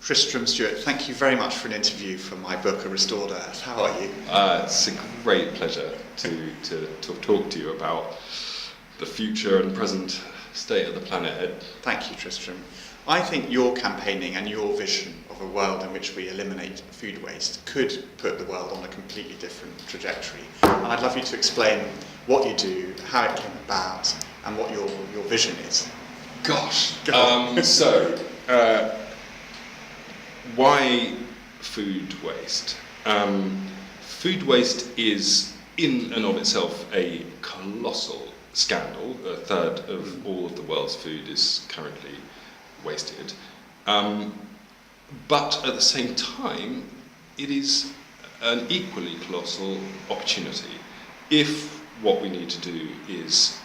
Tristram Stuart, thank you very much for an interview for my book, A Restored Earth. How are you? It's a great pleasure to talk to you about the future and present state of the planet. Thank you, Tristram. I think your campaigning and your vision of a world in which we eliminate food waste could put the world on a completely different trajectory. And I'd love you to explain what you do, how it came about, and what your vision is. Gosh. Why food waste? Food waste is in and of itself a colossal scandal. A third of all of the world's food is currently wasted. But at the same time, it is an equally colossal opportunity. If what we need to do is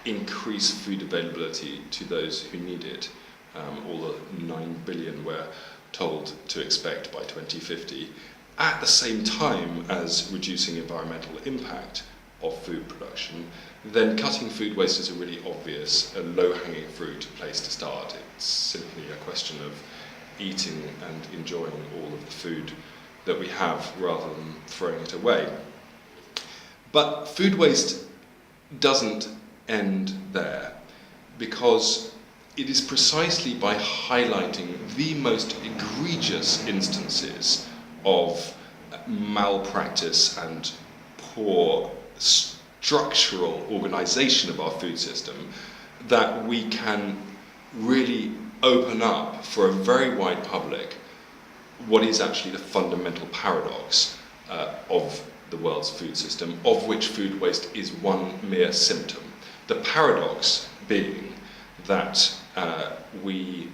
increase food availability to those who need it, all the 9 billion we're told to expect by 2050, at the same time as reducing environmental impact of food production, then cutting food waste is a really obvious, a low-hanging fruit place to start. It's simply a question of eating and enjoying all of the food that we have rather than throwing it away. But food waste doesn't end there, because it is precisely by highlighting the most egregious instances of malpractice and poor structural organisation of our food system that we can really open up for a very wide public what is actually the fundamental paradox of the world's food system, of which food waste is one mere symptom. The paradox being that we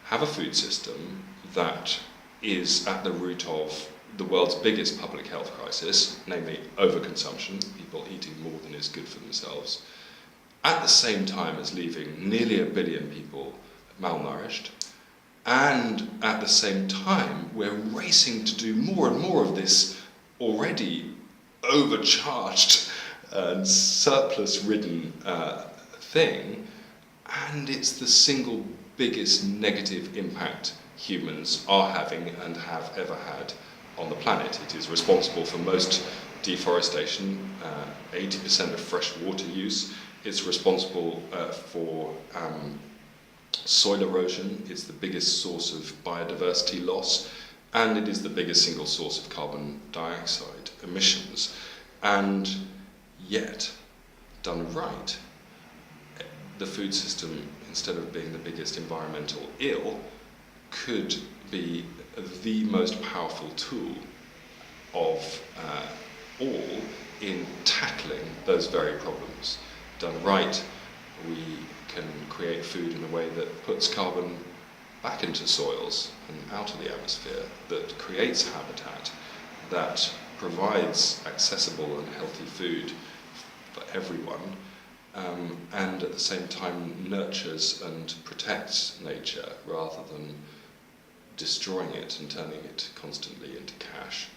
have a food system that is at the root of the world's biggest public health crisis, namely overconsumption, people eating more than is good for themselves, at the same time as leaving nearly 1 billion people malnourished, and at the same time we're racing to do more and more of this already overcharged and surplus-ridden thing, and it's the single biggest negative impact humans are having and have ever had on the planet. It is responsible for most deforestation, 80% of fresh water use. It's responsible for soil erosion. It's the biggest source of biodiversity loss, and it is the biggest single source of carbon dioxide emissions. And yet, done right, the food system, instead of being the biggest environmental ill, could be the most powerful tool of all in tackling those very problems. Done right, we can create food in a way that puts carbon back into soils and out of the atmosphere, that creates habitat, that provides accessible and healthy food for everyone, and at the same time nurtures and protects nature rather than destroying it and turning it constantly into cash.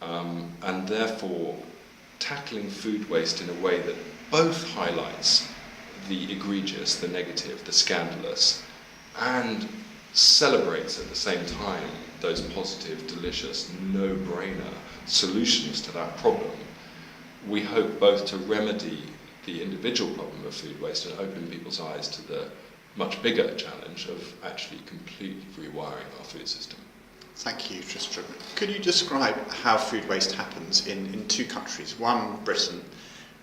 And therefore tackling food waste in a way that both highlights the egregious, the negative, the scandalous, and celebrates at the same time those positive, delicious, no-brainer solutions to that problem. We hope both to remedy the individual problem of food waste and open people's eyes to the much bigger challenge of actually completely rewiring our food system. Thank you, Tristram. Could you describe how food waste happens in two countries, one Britain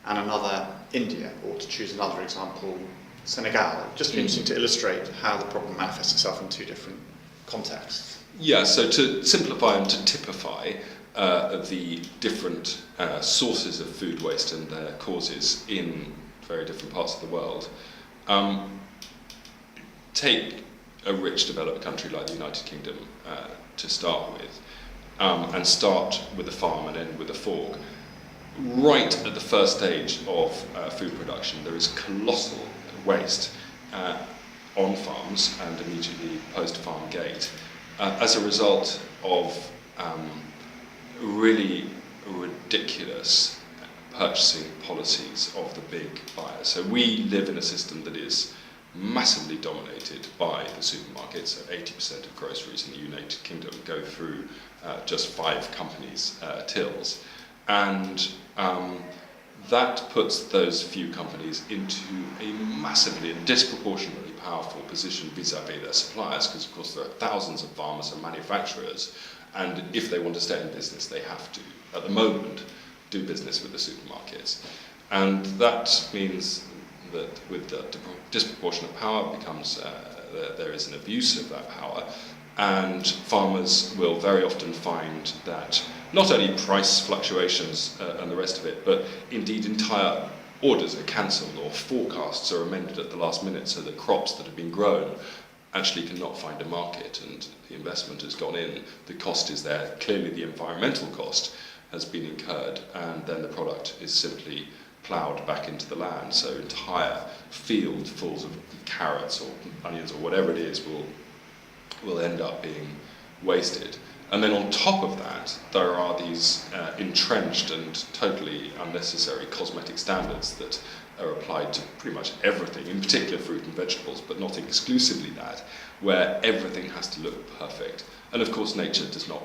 and another India, or to choose another example, Senegal? It'd just be interesting to illustrate how the problem manifests itself in two different contexts. Yeah, so to simplify and to typify the different sources of food waste and their causes in very different parts of the world, take a rich developed country like the United Kingdom to start with, and start with a farm and end with a fork. Right at the first stage of food production, there is colossal waste on farms and immediately post-farm gate as a result of really ridiculous purchasing policies of the big buyers. So we live in a system that is massively dominated by the supermarkets. So 80% of groceries in the United Kingdom go through just 5 companies' tills. And that puts those few companies into a massively and disproportionately powerful position vis-à-vis their suppliers, because of course there are thousands of farmers and manufacturers, and if they want to stay in business they have to, at the moment, do business with the supermarkets. And that means that with the disproportionate power becomes, there is an abuse of that power, and farmers will very often find that not only price fluctuations and the rest of it, but indeed entire orders are cancelled or forecasts are amended at the last minute, so that crops that have been grown actually cannot find a market, and the investment has gone in, the cost is there, clearly the environmental cost has been incurred, and then the product is simply ploughed back into the land, so entire field full of carrots or onions or whatever it is will end up being wasted. And then on top of that, there are these entrenched and totally unnecessary cosmetic standards that are applied to pretty much everything, in particular fruit and vegetables, but not exclusively that, where everything has to look perfect. And of course nature does not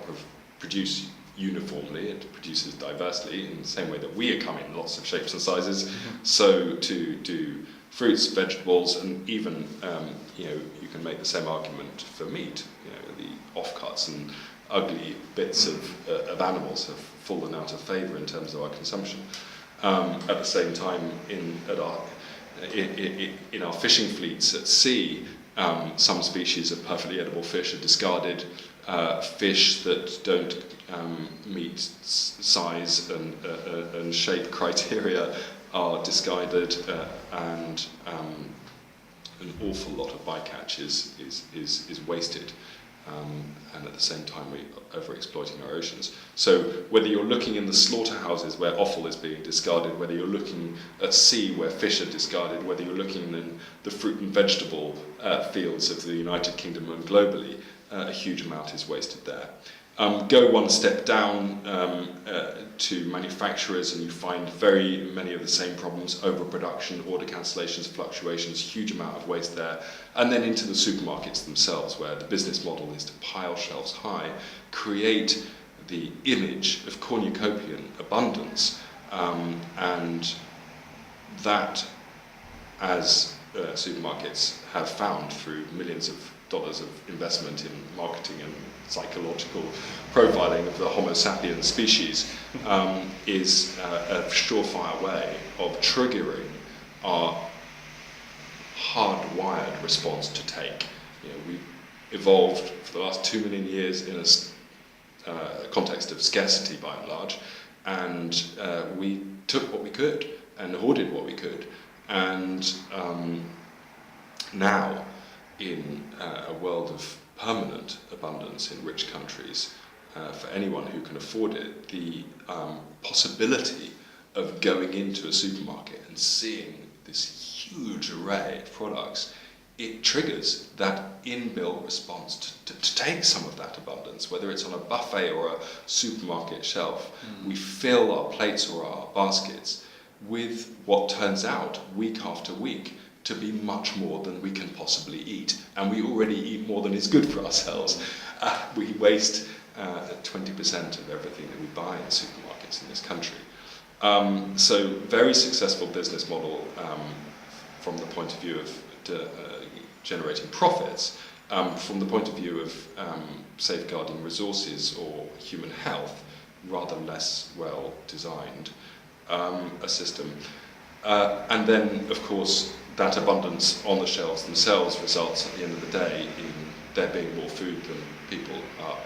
produce uniformly, it produces diversely in the same way that we come in lots of shapes and sizes. So to do fruits, vegetables, and even you can make the same argument for meat. The offcuts and ugly bits of animals have fallen out of favour in terms of our consumption. At the same time, in our fishing fleets at sea, some species of perfectly edible fish are discarded. Fish that don't meet size and shape criteria are discarded, and an awful lot of bycatch is wasted. And at the same time we're over-exploiting our oceans. So whether you're looking in the slaughterhouses where offal is being discarded, whether you're looking at sea where fish are discarded, whether you're looking in the fruit and vegetable fields of the United Kingdom and globally, a huge amount is wasted there. Go one step down to manufacturers and you find very many of the same problems: overproduction, order cancellations, fluctuations, huge amount of waste there. And then into the supermarkets themselves, where the business model is to pile shelves high, create the image of cornucopian abundance, and that, as supermarkets have found through millions of dollars of investment in marketing and psychological profiling of the Homo sapiens species, is a surefire way of triggering our hardwired response to take. We evolved for the last 2 million years in a context of scarcity by and large, and we took what we could and hoarded what we could, and now in a world of permanent abundance in rich countries, for anyone who can afford it, the possibility of going into a supermarket and seeing this huge array of products, it triggers that inbuilt response to take some of that abundance, whether it's on a buffet or a supermarket shelf. We fill our plates or our baskets with what turns out week after week to be much more than we can possibly eat, and we already eat more than is good for ourselves. We waste 20% of everything that we buy in supermarkets in this country. So very successful business model from the point of view of generating profits. From the point of view of safeguarding resources or human health, rather less well designed a system. And then, of course, that abundance on the shelves themselves results at the end of the day in there being more food than people are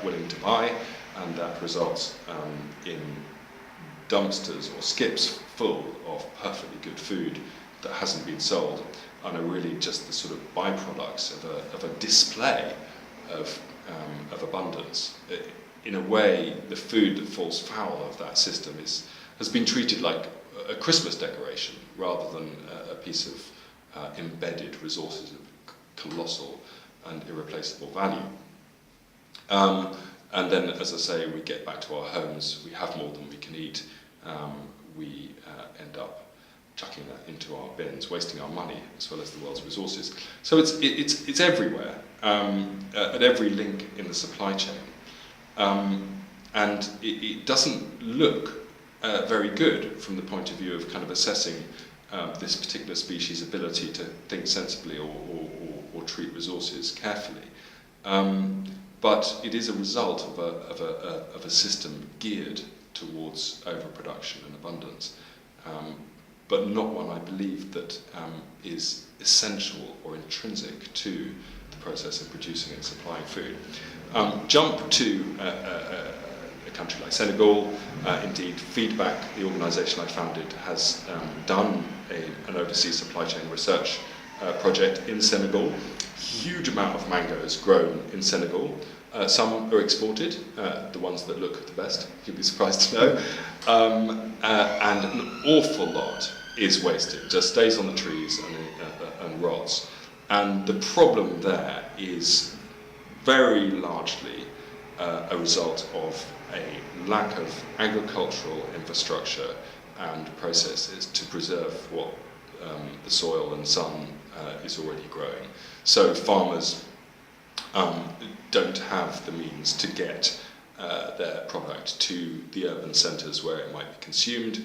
willing to buy, and that results in dumpsters or skips full of perfectly good food that hasn't been sold, and are really just the sort of byproducts of a display of abundance. In a way, the food that falls foul of that system has been treated like a Christmas decoration rather than a piece of embedded resources of colossal and irreplaceable value. And then, as I say, we get back to our homes, we have more than we can eat, we end up chucking that into our bins, wasting our money as well as the world's resources. So it's everywhere, at every link in the supply chain. And it doesn't look very good from the point of view of kind of assessing this particular species' ability to think sensibly or treat resources carefully. But it is a result of a system geared towards overproduction and abundance, but not one, I believe, that is essential or intrinsic to the process of producing and supplying food. Jump to a country like Senegal. Indeed, Feedback, the organisation I founded, has done an overseas supply chain research project in Senegal. Huge amount of mangoes grown in Senegal. Some are exported, the ones that look the best, you'd be surprised to know, and an awful lot is wasted, just stays on the trees and rots. And the problem there is very largely a result of a lack of agricultural infrastructure and processes to preserve what the soil and sun is already growing. So farmers don't have the means to get their product to the urban centres where it might be consumed.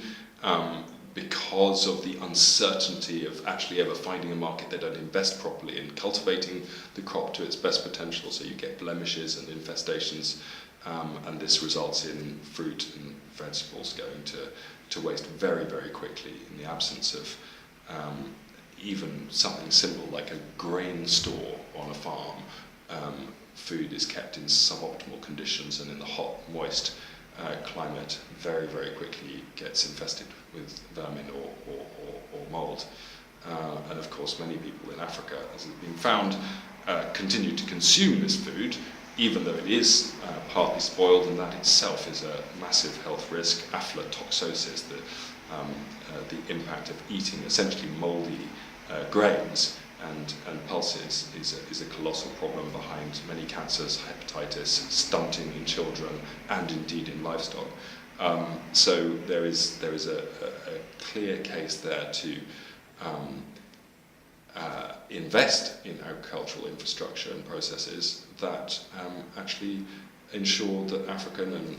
Because of the uncertainty of actually ever finding a market, they don't invest properly in cultivating the crop to its best potential, so you get blemishes and infestations, and this results in fruit and vegetables going to waste very, very quickly in the absence of even something simple like a grain store on a farm. Food is kept in suboptimal conditions, and in the hot, moist climate very, very quickly gets infested with vermin or mould. And of course many people in Africa, as has been found, continue to consume this food even though it is partly spoiled, and that itself is a massive health risk. Aflatoxosis, the impact of eating essentially mouldy grains and pulses is a colossal problem behind many cancers, hepatitis, stunting in children, and indeed in livestock. So there is a clear case there to invest in agricultural infrastructure and processes that actually ensure that African and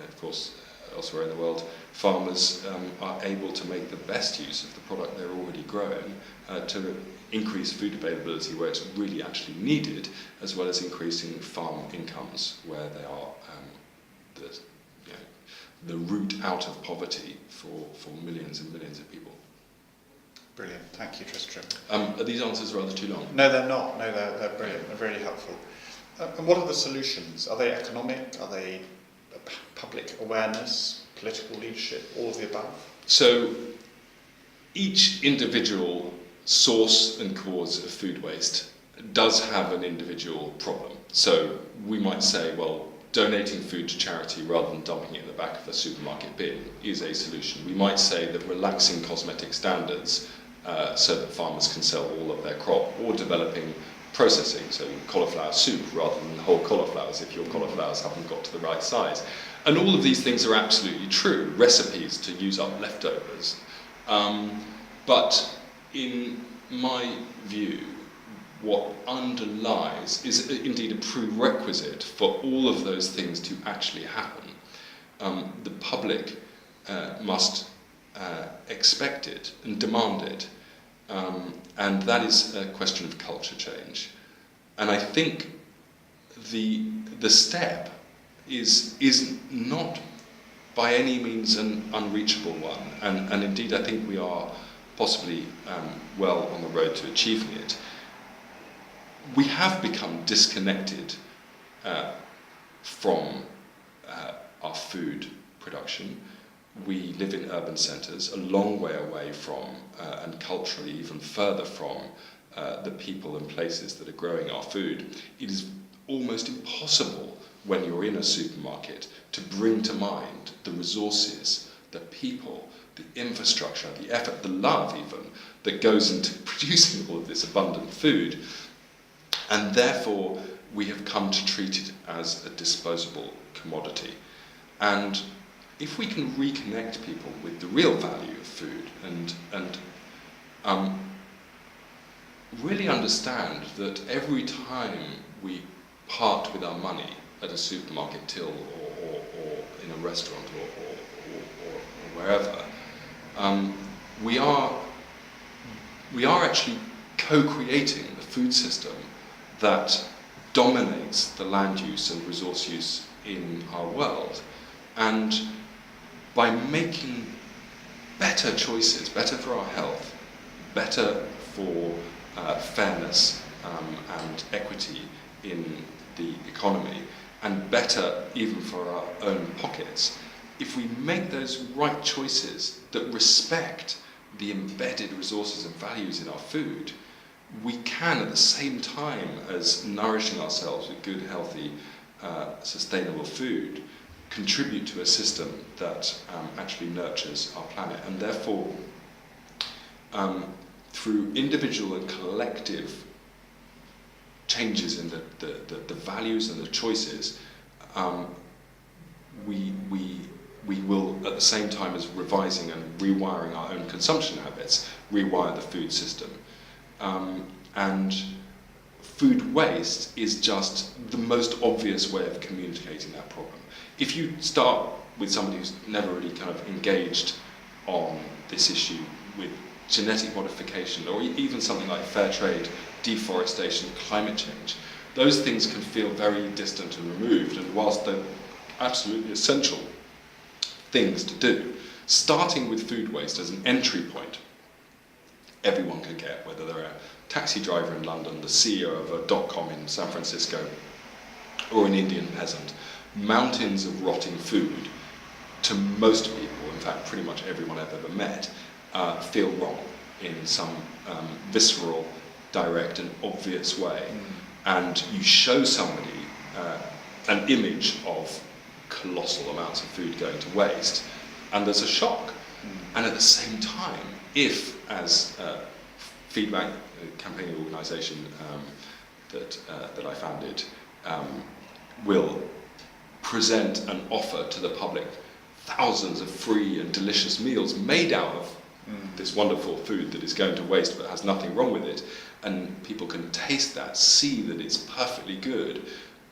of course elsewhere in the world, farmers are able to make the best use of the product they're already growing to increase food availability where it's really actually needed, as well as increasing farm incomes where they are the route out of poverty for millions and millions of people. Brilliant, thank you, Tristram. Are these answers rather too long? No, they're not. No, they're brilliant. They're really helpful. And what are the solutions? Are they economic? Are they public awareness, political leadership, all of the above? So each individual source and cause of food waste does have an individual problem. So we might say, well, donating food to charity rather than dumping it in the back of a supermarket bin is a solution. We might say that relaxing cosmetic standards so that farmers can sell all of their crop, or developing processing, so cauliflower soup rather than whole cauliflowers if your cauliflowers haven't got to the right size. And all of these things are absolutely true, recipes to use up leftovers. But in my view, what underlies is indeed a prerequisite for all of those things to actually happen. The public must expect it and demand it. And that is a question of culture change. And I think the step is not by any means an unreachable one. And indeed, I think we are possibly well on the road to achieving it. We have become disconnected from our food production. We live in urban centres, a long way away from, and culturally even further from, the people and places that are growing our food. It is almost impossible when you're in a supermarket to bring to mind the resources, the people, the infrastructure, the effort, the love even, that goes into producing all of this abundant food. And therefore, we have come to treat it as a disposable commodity. And if we can reconnect people with the real value of food and really understand that every time we part with our money at a supermarket till or in a restaurant or wherever, we are actually co-creating a food system that dominates the land use and resource use in our world. And by making better choices, better for our health, better for fairness and equity in the economy, and better even for our own pockets, if we make those right choices that respect the embedded resources and values in our food, we can, at the same time as nourishing ourselves with good, healthy, sustainable food, contribute to a system that actually nurtures our planet. And therefore, through individual and collective changes in the values and the choices, we will, at the same time as revising and rewiring our own consumption habits, rewire the food system. And food waste is just the most obvious way of communicating that problem. If you start with somebody who's never really kind of engaged on this issue with genetic modification, or even something like fair trade, deforestation, climate change, those things can feel very distant and removed, and whilst they're absolutely essential things to do, starting with food waste as an entry point, everyone can get, whether they're a taxi driver in London, the CEO of a .com in San Francisco, or an Indian peasant. Mountains of rotting food, to most people, in fact pretty much everyone I've ever met, feel wrong in some visceral, direct and obvious way. And you show somebody an image of colossal amounts of food going to waste, and there's a shock. And at the same time, if, as Feedback campaigning organisation that I founded will present and offer to the public thousands of free and delicious meals made out of this wonderful food that is going to waste but has nothing wrong with it, and people can taste that, see that it's perfectly good,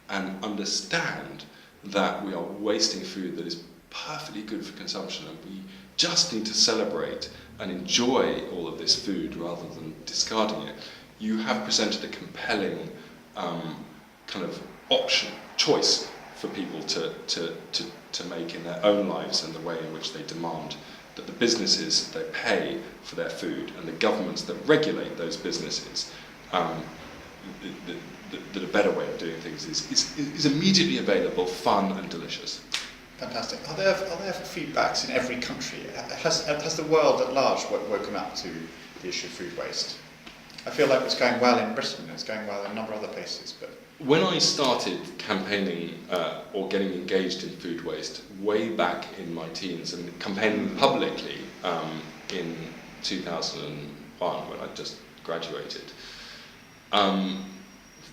and understand that we are wasting food that is perfectly good for consumption, and we just need to celebrate and enjoy all of this food rather than discarding it. You have presented a compelling kind of choice for people to make in their own lives and the way in which they demand that the businesses that pay for their food and the governments that regulate those businesses, that a better way of doing things is immediately available, fun and delicious. Fantastic. Are there feedbacks in every country? Has the world at large woken up to the issue of food waste? I feel like it's going well in Britain, it's going well in a number of other places, but... When I started campaigning or getting engaged in food waste way back in my teens and campaigning publicly in 2001 when I just graduated,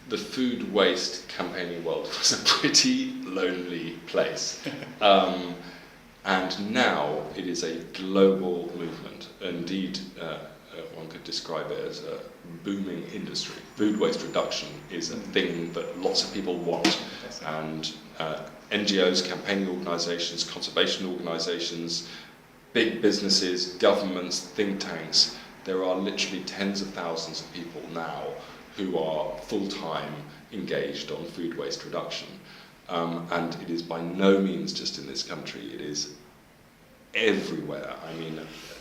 the food waste campaigning world was a pretty lonely place. And now it is a global movement. Indeed, one could describe it as a booming industry. Food waste reduction is a thing that lots of people want. And NGOs, campaigning organisations, conservation organisations, big businesses, governments, think tanks, there are literally tens of thousands of people now who are full-time engaged on food waste reduction. And it is by no means just in this country, it is everywhere. I mean,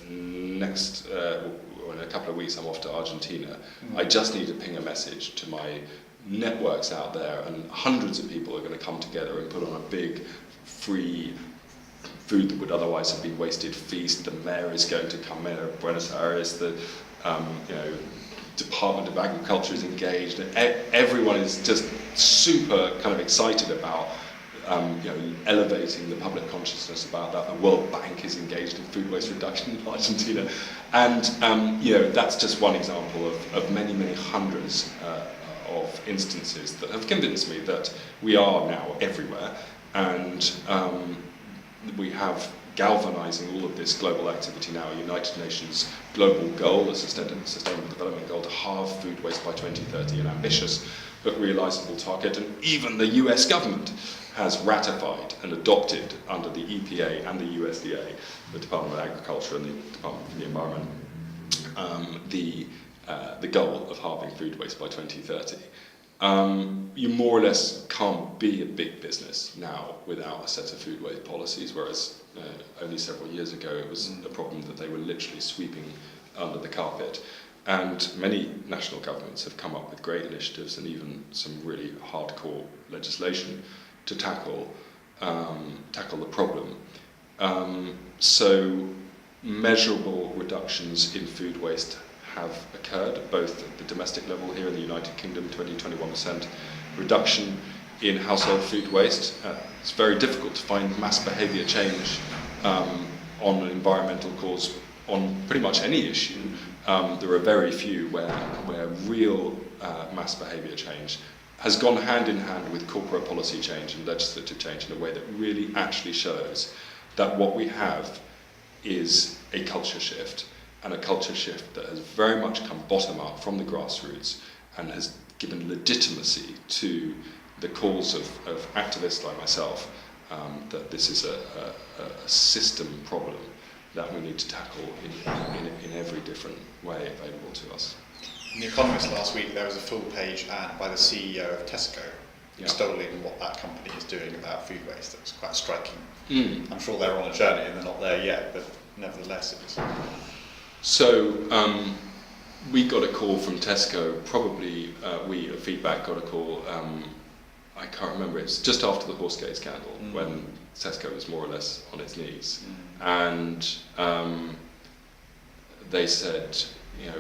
in a couple of weeks I'm off to Argentina. I just need to ping a message to my networks out there, and hundreds of people are going to come together and put on a big free food that would otherwise have been wasted feast. The mayor is going to come in, Buenos Aires, the Department of Agriculture is engaged. Everyone is just super kind of excited about elevating the public consciousness about that. The World Bank is engaged in food waste reduction in Argentina, and that's just one example of many, many hundreds of instances that have convinced me that we are now everywhere, and we have galvanizing all of this global activity now, a United Nations global goal, a sustainable development goal to halve food waste by 2030, an ambitious but realizable target, and even the US government has ratified and adopted under the EPA and the USDA, the Department of Agriculture and the Department of the Environment, the goal of halving food waste by 2030. You more or less can't be a big business now without a set of food waste policies, whereas only several years ago it was a problem that they were literally sweeping under the carpet. And many national governments have come up with great initiatives and even some really hardcore legislation to tackle the problem. So measurable reductions in food waste have occurred, both at the domestic level here in the United Kingdom, 20-21% reduction in household food waste. It's very difficult to find mass behaviour change on an environmental cause on pretty much any issue. There are very few where real mass behaviour change has gone hand in hand with corporate policy change and legislative change in a way that really actually shows that what we have is a culture shift, and a culture shift that has very much come bottom up from the grassroots and has given legitimacy to the calls of activists like myself, that this is a system problem that we need to tackle in every different way available to us. In The Economist last week there was a full-page ad by the CEO of Tesco extolling what that company is doing about food waste. That was quite striking. I'm sure they're on a journey and they're not there yet, but nevertheless it was. So we got a call from Tesco, probably we at Feedback got a call, I can't remember, it's just after the Horsegate scandal, when Tesco was more or less on its knees. And they said,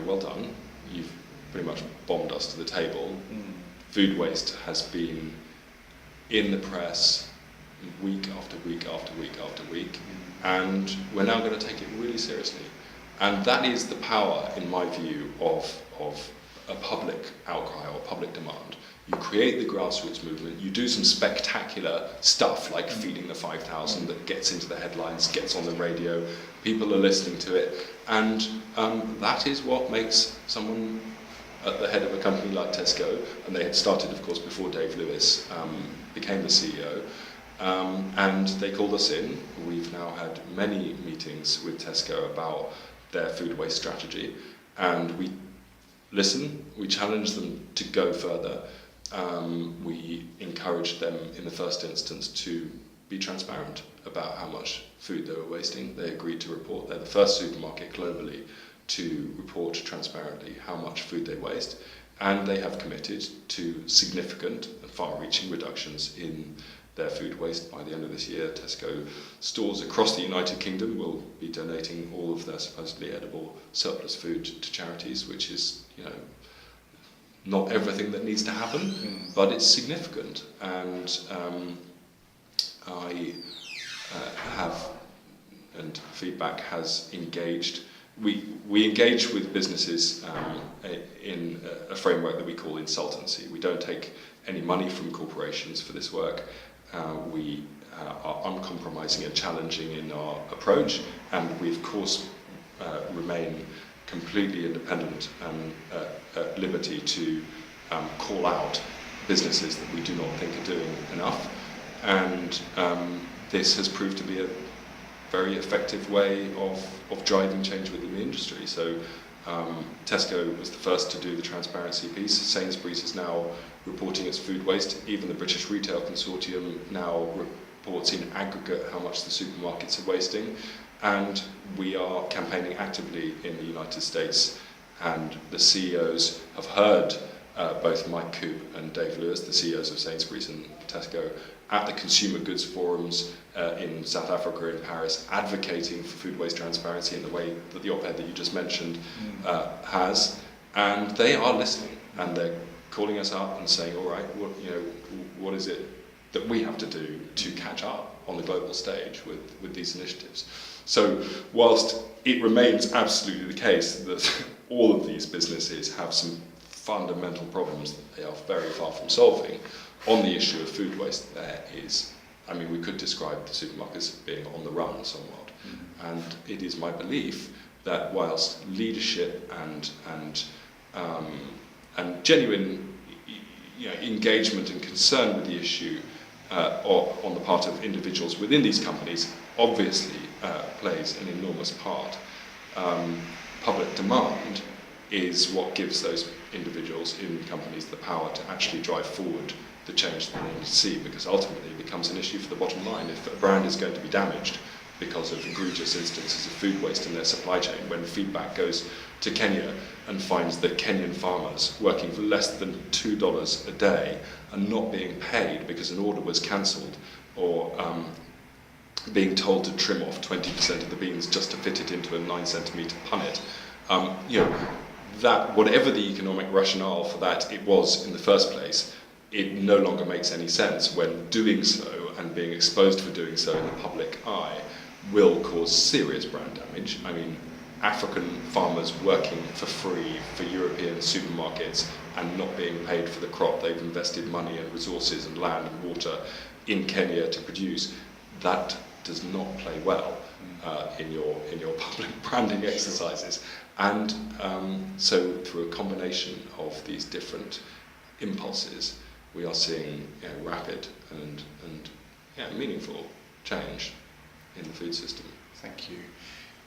well done, you've pretty much bombed us to the table. Food waste has been in the press week after week after week after week, and we're now going to take it really seriously. And that is the power, in my view, of a public outcry or public demand. You create the grassroots movement, you do some spectacular stuff like feeding the 5,000 that gets into the headlines, gets on the radio, people are listening to it, and that is what makes someone at the head of a company like Tesco, and they had started, of course, before Dave Lewis became the CEO, and they called us in. We've now had many meetings with Tesco about their food waste strategy, and we listen, we challenge them to go further. We encouraged them in the first instance to be transparent about how much food they were wasting. They agreed to report. They're the first supermarket globally to report transparently how much food they waste, and they have committed to significant and far-reaching reductions in their food waste by the end of this year. Tesco stores across the United Kingdom will be donating all of their supposedly edible surplus food to charities, which is, not everything that needs to happen, but it's significant. And I have, and Feedback has engaged. We engage with businesses in a framework that we call insultancy. We don't take any money from corporations for this work. We are uncompromising and challenging in our approach, and we of course remain completely independent and at liberty to call out businesses that we do not think are doing enough. And this has proved to be a very effective way of driving change within the industry. So Tesco was the first to do the transparency piece. Sainsbury's is now reporting its food waste. Even the British Retail Consortium now reports in aggregate how much the supermarkets are wasting. And we are campaigning actively in the United States, and the CEOs have heard both Mike Coop and Dave Lewis, the CEOs of Sainsbury's and Tesco, at the consumer goods forums in South Africa, in Paris, advocating for food waste transparency in the way that the op-ed that you just mentioned has. And they are listening, and they're calling us up and saying, all right, what is it that we have to do to catch up on the global stage with these initiatives? So whilst it remains absolutely the case that all of these businesses have some fundamental problems that they are very far from solving, on the issue of food waste there is I mean, we could describe the supermarkets as being on the run somewhat. And it is my belief that whilst leadership and genuine engagement and concern with the issue or on the part of individuals within these companies obviously plays an enormous part, public demand is what gives those individuals in companies the power to actually drive forward the change that they need to see, because ultimately it becomes an issue for the bottom line. If a brand is going to be damaged because of egregious instances of food waste in their supply chain, when feedback goes to Kenya and finds that Kenyan farmers working for less than $2 a day are not being paid because an order was cancelled, or being told to trim off 20% of the beans just to fit it into a 9-centimetre punnet, that whatever the economic rationale for that it was in the first place, it no longer makes any sense when doing so and being exposed for doing so in the public eye will cause serious brand damage. I mean, African farmers working for free for European supermarkets and not being paid for the crop they've invested money and resources and land and water in Kenya to produce, that does not play well in your public branding exercises. And so through a combination of these different impulses, we are seeing rapid and meaningful change in the food system. Thank you.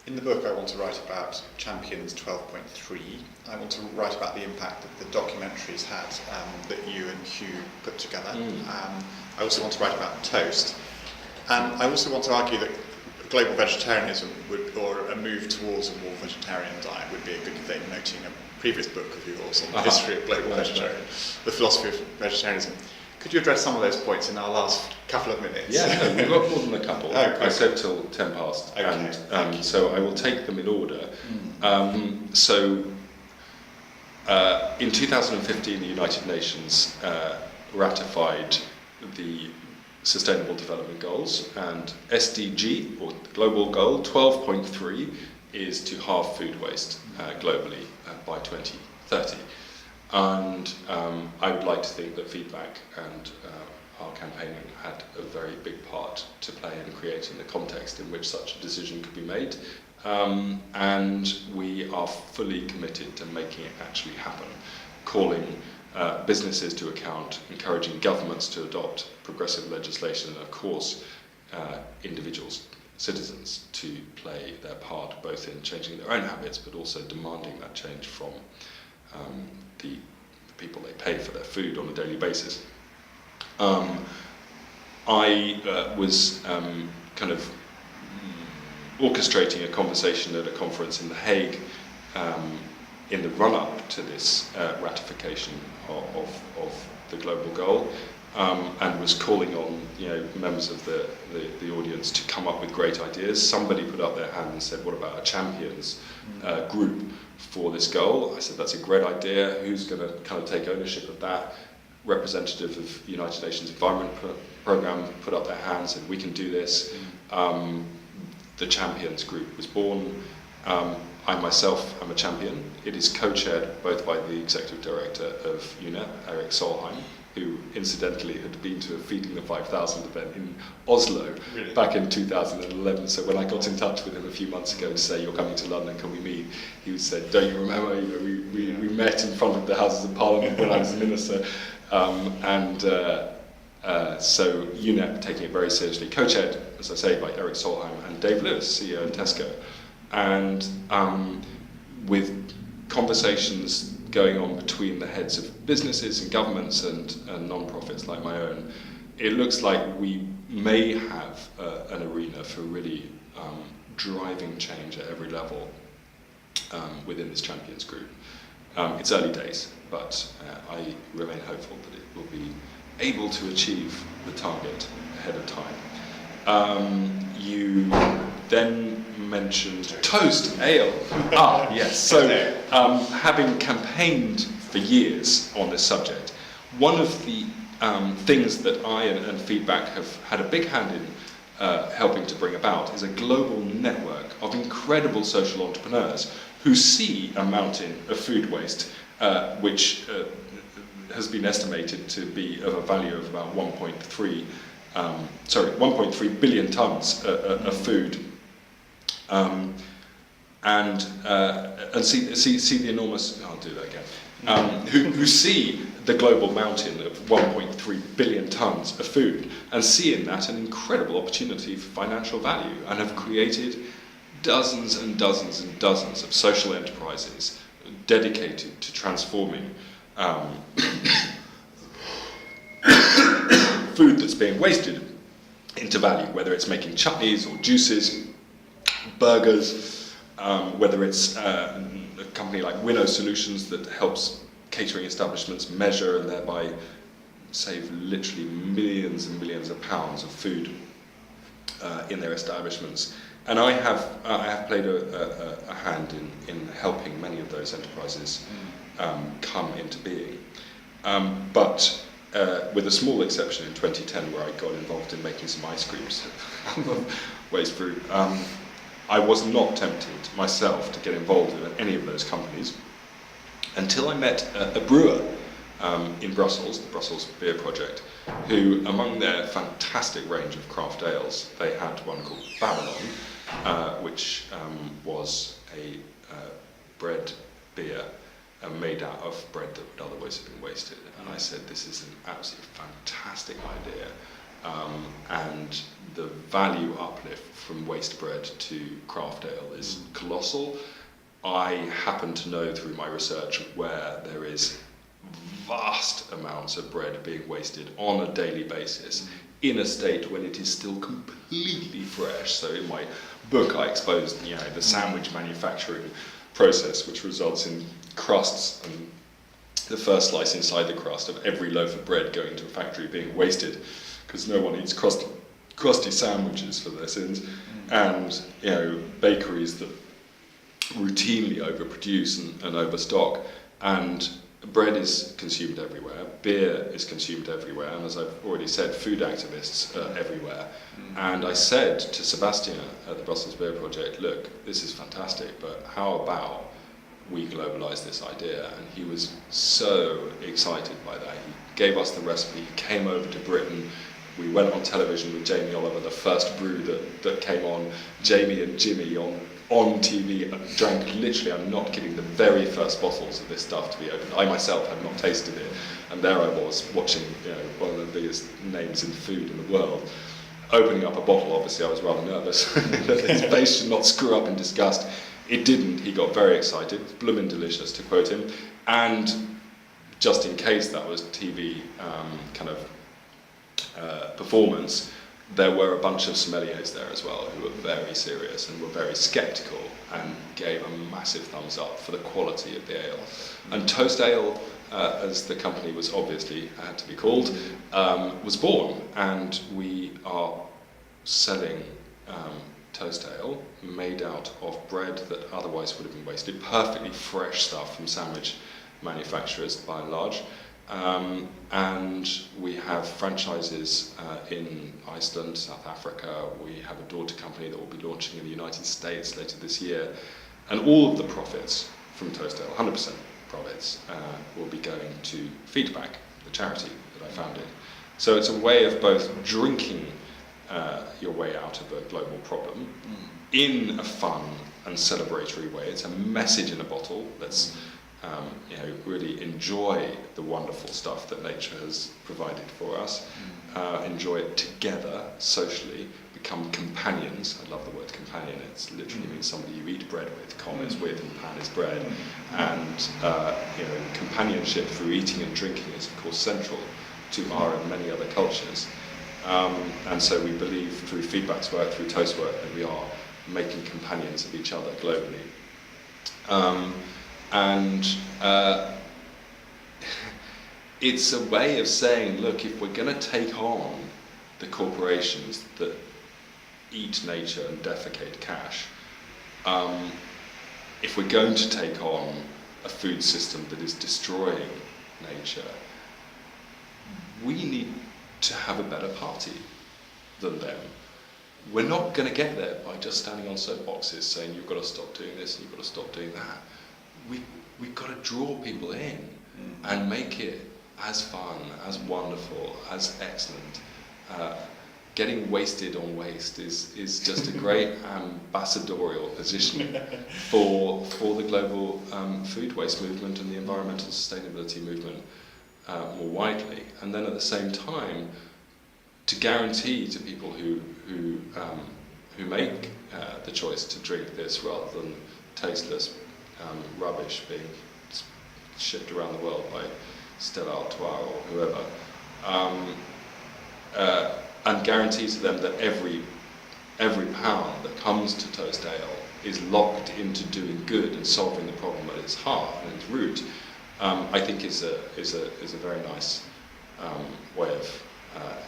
In the book I want to write about Champions 12.3. I want to write about the impact that the documentaries had that you and Hugh put together. I also want to write about toast. And I also want to argue that global vegetarianism or a move towards a more vegetarian diet would be a good thing, noting a previous book of yours on the history of global vegetarianism, the philosophy of vegetarianism. Could you address some of those points in our last couple of minutes? Yeah, no, we've got more than a couple. Oh, I said till 10 past, okay, and so I will take them in order. In 2015, the United Nations ratified the Sustainable Development Goals, and SDG, or the global goal, 12.3, is to halve food waste globally by 2030. And I would like to think that feedback and our campaigning had a very big part to play in creating the context in which such a decision could be made. And we are fully committed to making it actually happen, calling businesses to account, encouraging governments to adopt progressive legislation, and of course individuals, citizens, to play their part both in changing their own habits but also demanding that change from the people they pay for their food on a daily basis. I was kind of orchestrating a conversation at a conference in The Hague in the run-up to this ratification of the global goal, and was calling on members of the audience to come up with great ideas. Somebody put up their hand and said, what about a champions group for this goal? I said, that's a great idea. Who's going to kind of take ownership of that? Representative of the United Nations Environment Programme put up their hand and said, we can do this. The Champions group was born. I myself am a champion. It is co-chaired both by the Executive Director of UNEP, Erik Solheim, who incidentally had been to a Feeding the 5,000 event in Oslo back in 2011. So when I got in touch with him a few months ago to say, you're coming to London, can we meet? He said, don't you remember, we met in front of the Houses of Parliament when I was a minister. So UNEP taking it very seriously, co-chaired, as I say, by Erik Solheim and Dave Lewis, CEO of Tesco. And with conversations going on between the heads of businesses and governments and non-profits like my own, it looks like we may have an arena for really driving change at every level within this Champions group. It's early days, but I remain hopeful that it will be able to achieve the target ahead of time. You then mentioned toast, ale. Yes. So, having campaigned for years on this subject, one of the things that I and Feedback have had a big hand in helping to bring about is a global network of incredible social entrepreneurs who see a mountain of food waste, which has been estimated to be of a value of about 1.3 1.3 billion tons of food, and see the enormous. I'll do that again. Who see the global mountain of 1.3 billion tons of food and see in that an incredible opportunity for financial value, and have created dozens and dozens and dozens of social enterprises dedicated to transforming food that's being wasted into value, whether it's making chutneys or juices, burgers, whether it's a company like Winnow Solutions that helps catering establishments measure and thereby save literally millions and millions of pounds of food in their establishments. And I have played a hand in helping many of those enterprises come into being. But with a small exception in 2010 where I got involved in making some ice creams of waste fruit, I was not tempted myself to get involved in any of those companies until I met a brewer in Brussels, the Brussels Beer Project, who, among their fantastic range of craft ales, they had one called Babylon, which was a bread beer made out of bread that would otherwise have been wasted. And I said, this is an absolutely fantastic idea, and the value uplift from waste bread to craft ale is colossal. I happen to know through my research where there is vast amounts of bread being wasted on a daily basis in a state when it is still completely fresh. So in my book I exposed the sandwich manufacturing process, which results in crusts and the first slice inside the crust of every loaf of bread going to a factory being wasted because no one eats crusty sandwiches for their sins, and bakeries that routinely overproduce and overstock, and bread is consumed everywhere, beer is consumed everywhere, and as I've already said, food activists are everywhere. And I said to Sebastian at the Brussels Beer Project, look, this is fantastic, but how about we globalise this idea? And he was so excited by that. He gave us the recipe, he came over to Britain, we went on television with Jamie Oliver, the first brew that came on, Jamie and Jimmy on TV, drank literally, I'm not kidding, the very first bottles of this stuff to be opened. I myself had not tasted it, and there I was watching one of the biggest names in food in the world, opening up a bottle. Obviously I was rather nervous that his face should not screw up in disgust. It didn't, he got very excited, bloomin' delicious to quote him, and just in case that was TV performance, there were a bunch of sommeliers there as well who were very serious and were very sceptical and gave a massive thumbs up for the quality of the ale. And Toast Ale, as the company was obviously had to be called, was born, and we are selling Toast Ale made out of bread that otherwise would have been wasted, perfectly fresh stuff from sandwich manufacturers by and large. And we have franchises in Iceland, South Africa. We have a daughter company that will be launching in the United States later this year. And all of the profits from Toast Ale, 100% profits, will be going to Feedback, the charity that I founded. So it's a way of both drinking your way out of a global problem in a fun and celebratory way. It's a message in a bottle that's really enjoy the wonderful stuff that nature has provided for us, enjoy it together, socially, become companions. I love the word companion. It literally means somebody you eat bread with, com is with, and pan is bread. And companionship through eating and drinking is of course central to our and many other cultures. And so we believe through Feedback's work, through Toast work, that we are making companions of each other globally. It's a way of saying, look, if we're going to take on the corporations that eat nature and defecate cash, if we're going to take on a food system that is destroying nature, we need to have a better party than them. We're not going to get there by just standing on soapboxes saying you've got to stop doing this and you've got to stop doing that. We've got to draw people in and make it as fun, as wonderful, as excellent getting wasted on waste is just a great ambassadorial position for the global food waste movement and the environmental sustainability movement more widely. And then at the same time, to guarantee to people who make the choice to drink this rather than tasteless rubbish being shipped around the world by Stella Artois or whoever, and guarantee to them that every pound that comes to Toast Ale is locked into doing good and solving the problem at its heart and its root, I think is a very nice way of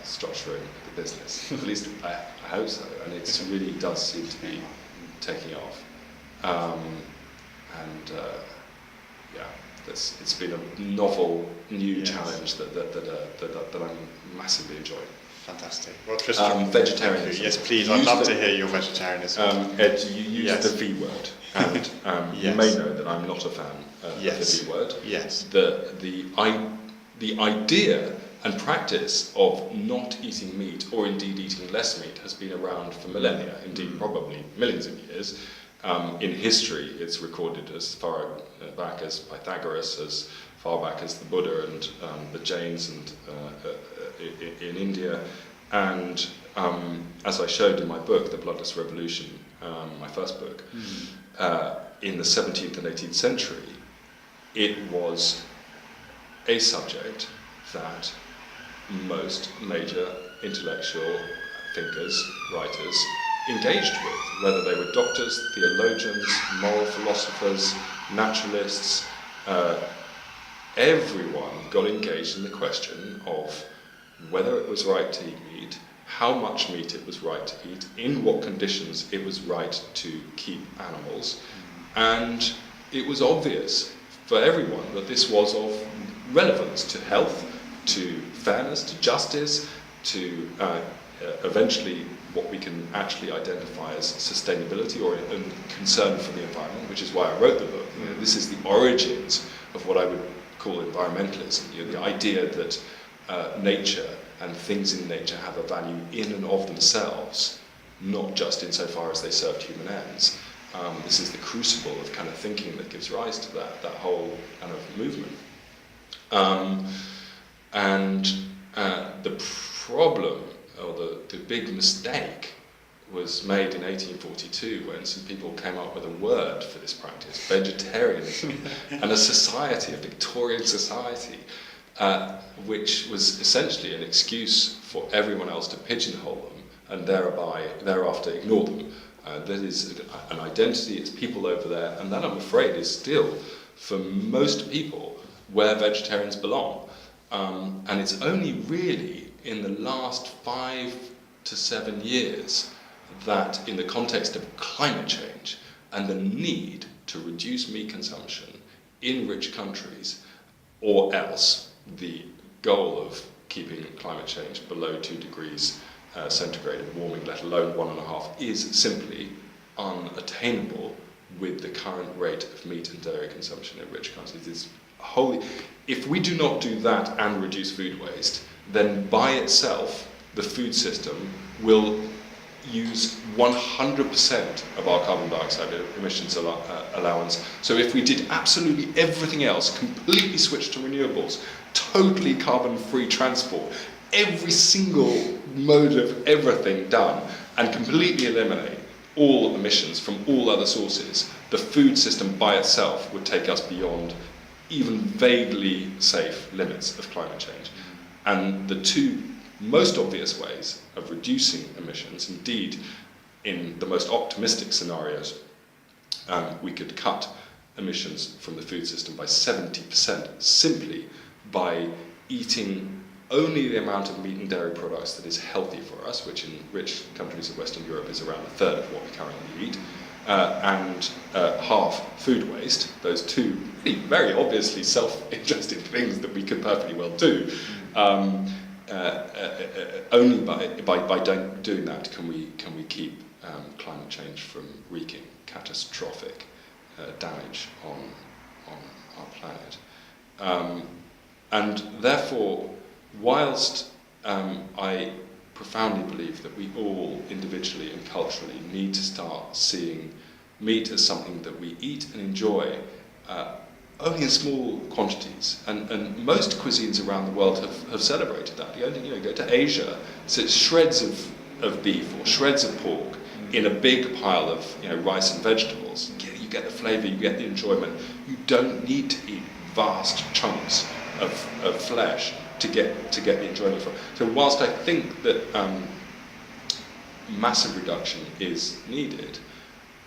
structuring the business. At least I hope so, and it really does seem to be taking off. It's been a novel, new challenge that I'm massively enjoying. Fantastic. Well, Tristram, vegetarianism. Yes, please. I'd love to hear your vegetarianism. Ed, you use the V word, and you may know that I'm not a fan of the V word. Yes. The idea and practice of not eating meat, or indeed eating less meat, has been around for millennia, indeed probably millions of years. In history, it's recorded as far back as Pythagoras, as far back as the Buddha and the Jains and in India. And as I showed in my book, The Bloodless Revolution, my first book, in the 17th and 18th century, it was a subject that most major intellectual thinkers, writers, engaged with, whether they were doctors, theologians, moral philosophers, naturalists. Everyone got engaged in the question of whether it was right to eat meat, how much meat it was right to eat, in what conditions it was right to keep animals, and it was obvious for everyone that this was of relevance to health, to fairness, to justice, to eventually what we can actually identify as sustainability or a concern for the environment, which is why I wrote the book. You know, this is the origins of what I would call environmentalism. You know, the idea that nature and things in nature have a value in and of themselves, not just insofar as they served human ends. This is the crucible of kind of thinking that gives rise to that whole kind of movement. The problem, or the big mistake, was made in 1842 when some people came up with a word for this practice, vegetarianism, and a society, a Victorian society, which was essentially an excuse for everyone else to pigeonhole them and thereafter ignore them. That is an identity, it's people over there, and that, I'm afraid, is still, for most people, where vegetarians belong. And it's only really in the last 5 to 7 years that, in the context of climate change and the need to reduce meat consumption in rich countries, or else the goal of keeping climate change below 2 degrees centigrade of warming, let alone 1.5, is simply unattainable with the current rate of meat and dairy consumption in rich countries. It's wholly, if we do not do that and reduce food waste, then by itself the food system will use 100% of our carbon dioxide emissions allowance. So if we did absolutely everything else, completely switch to renewables, totally carbon-free transport, every single mode of everything done, and completely eliminate all emissions from all other sources, the food system by itself would take us beyond even vaguely safe limits of climate change. And the two most obvious ways of reducing emissions, indeed in the most optimistic scenarios, we could cut emissions from the food system by 70% simply by eating only the amount of meat and dairy products that is healthy for us, which in rich countries of Western Europe is around a third of what we currently eat, and half food waste. Those two really very obviously self-interested things that we could perfectly well do. Only by doing that can we keep climate change from wreaking catastrophic damage on our planet. And therefore, whilst I profoundly believe that we all, individually and culturally, need to start seeing meat as something that we eat and enjoy, only in small quantities. And most cuisines around the world have celebrated that. You go to Asia, so it's shreds of beef or shreds of pork in a big pile of rice and vegetables. You get the flavour, you get the enjoyment. You don't need to eat vast chunks of flesh to get the enjoyment from. So whilst I think that massive reduction is needed,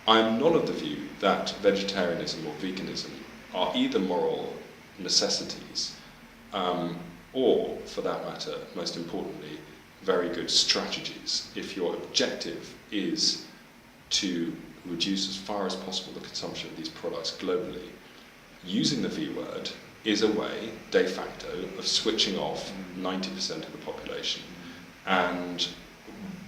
I'm not of the view that vegetarianism or veganism are either moral necessities or, for that matter, most importantly, very good strategies if your objective is to reduce as far as possible the consumption of these products globally. Using the V word is a way, de facto, of switching off 90% of the population. And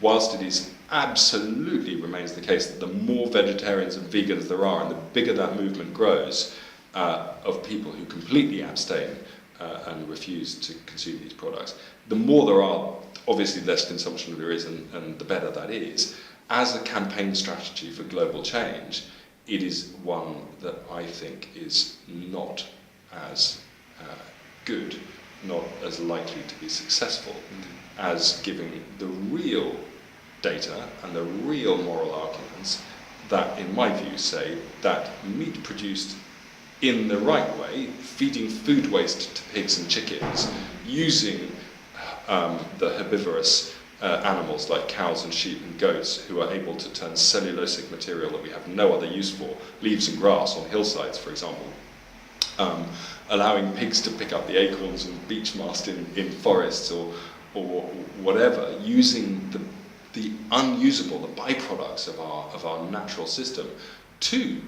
whilst it is absolutely remains the case that the more vegetarians and vegans there are, and the bigger that movement grows, of people who completely abstain and refuse to consume these products, the more there are, obviously less consumption there is, and the better that is. As a campaign strategy for global change, it is one that I think is not as good, not as likely to be successful as giving the real data and the real moral arguments that, in my view, say that meat produced in the right way, feeding food waste to pigs and chickens, using the herbivorous animals like cows and sheep and goats, who are able to turn cellulosic material that we have no other use for, leaves and grass on hillsides, for example, allowing pigs to pick up the acorns and beech mast in forests or whatever, using the unusable, the byproducts of our natural system to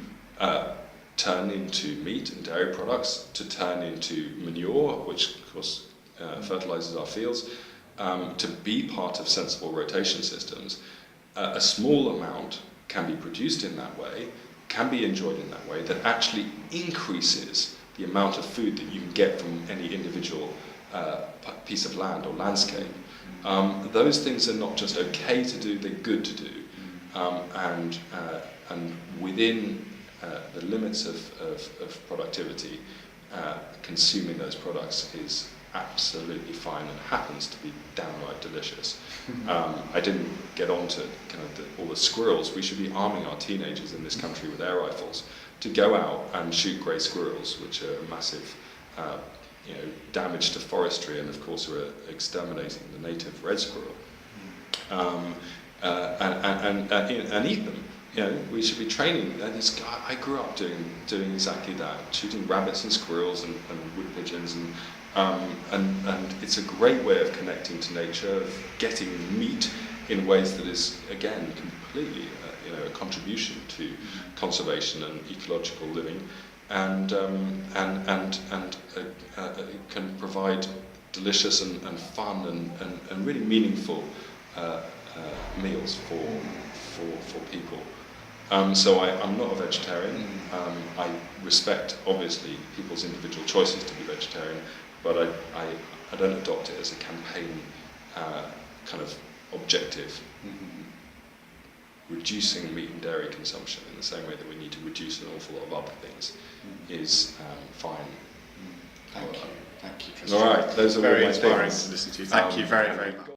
turn into meat and dairy products, to turn into manure, which of course fertilizes our fields, to be part of sensible rotation systems. A small amount can be produced in that way, can be enjoyed in that way, that actually increases the amount of food that you can get from any individual piece of land or landscape. Those things are not just okay to do, they're good to do. And within the limits of productivity, consuming those products is absolutely fine and happens to be downright delicious. I didn't get on to kind of all the squirrels. We should be arming our teenagers in this country with air rifles to go out and shoot grey squirrels, which are a massive damage to forestry, and of course are exterminating the native red squirrel, and eat them. We should be training. I grew up doing exactly that, shooting rabbits and squirrels and wood pigeons, and it's a great way of connecting to nature, of getting meat in ways that is, again, completely a contribution to conservation and ecological living, and can provide delicious and fun and really meaningful meals for people. So I'm not a vegetarian. I respect, obviously, people's individual choices to be vegetarian, but I don't adopt it as a campaign kind of objective. Reducing meat and dairy consumption in the same way that we need to reduce an awful lot of other things is fine. Thank you, Tristram. All right, those are very all my inspiring things. to listen to. Thank you very, very much.